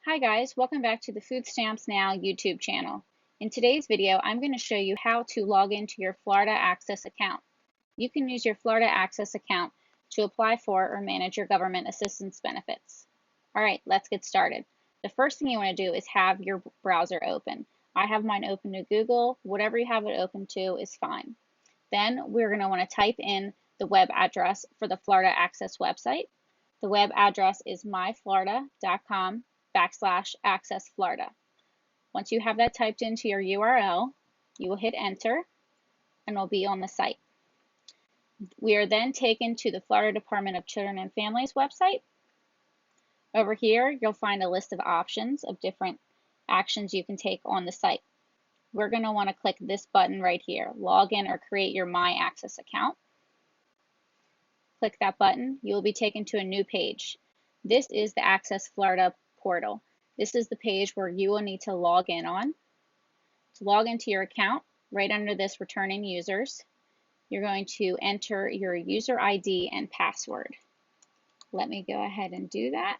Hi guys, welcome back to the Food Stamps Now YouTube channel. In today's video, I'm going to show you how to log into your Florida Access account. You can use your Florida Access account to apply for or manage your government assistance benefits. All right, let's get started. The first thing you want to do is have your browser open. I have mine open to Google. Whatever you have it open to is fine. Then we're going to want to type in the web address for the Florida Access website. The web address is myflorida.com/Access Florida. Once you have that typed into your URL, you will hit enter and will be on the site. We are then taken to the Florida Department of Children and Families website. Over here, you'll find a list of options of different actions you can take on the site. We're going to want to click this button right here, log in or create your MyAccess account. Click that button, you will be taken to a new page. This is the Access Florida portal. This is the page where you will need to log in on. To log into your account, right under this returning users, you're going to enter your user ID and password. Let me go ahead and do that.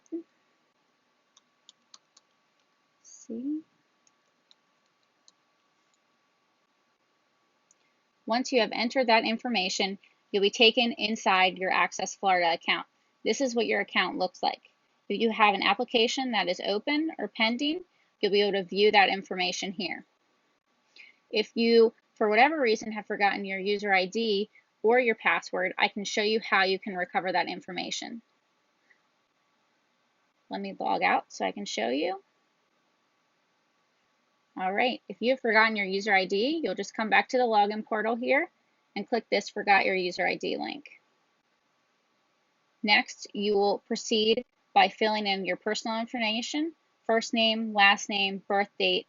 See. Once you have entered that information, you'll be taken inside your Access Florida account. This is what your account looks like. If you have an application that is open or pending, you'll be able to view that information here. If you, for whatever reason, have forgotten your user ID or your password, I can show you how you can recover that information. Let me log out so I can show you. All right, if you have forgotten your user ID, you'll just come back to the login portal here and click this Forgot Your User ID link. Next, you will proceed by filling in your personal information, first name, last name, birth date,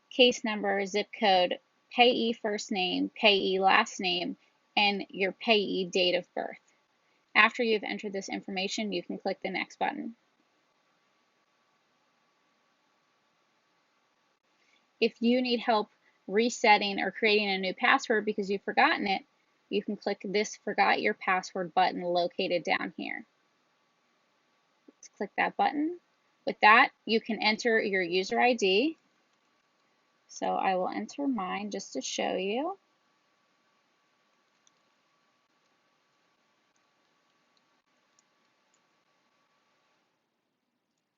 case number, zip code, payee first name, payee last name, and your payee date of birth. After you've entered this information, you can click the next button. If you need help resetting or creating a new password because you've forgotten it, you can click this Forgot Your Password button located down here. Let's click that button. With that, you can enter your user ID. So I will enter mine just to show you.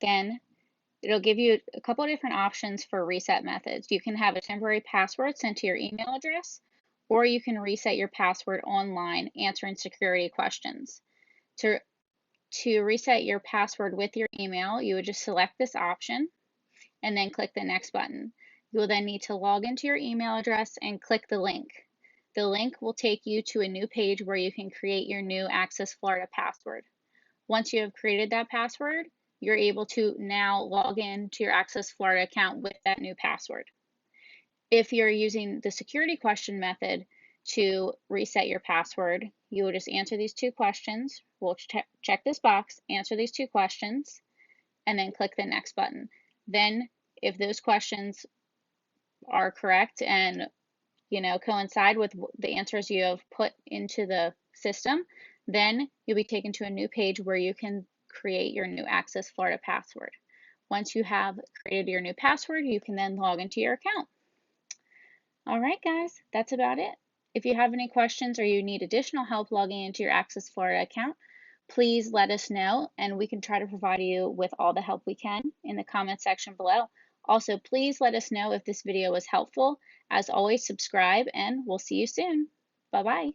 Then it'll give you a couple of different options for reset methods. You can have a temporary password sent to your email address, or you can reset your password online answering security questions. To reset your password with your email, you would just select this option and then click the next button. You will then need to log into your email address and click the link. The link will take you to a new page where you can create your new Access Florida password. Once you have created that password, you're able to now log in to your Access Florida account with that new password. If you're using the security question method to reset your password, you will just answer these two questions. We'll check this box, answer these two questions, and then click the next button. Then if those questions are correct and coincide with the answers you have put into the system, then you'll be taken to a new page where you can create your new Access Florida password. Once you have created your new password, you can then log into your account. All right, guys, that's about it. If you have any questions or you need additional help logging into your Access Florida account, please let us know and we can try to provide you with all the help we can in the comment section below. Also, please let us know if this video was helpful. As always, subscribe and we'll see you soon. Bye-bye.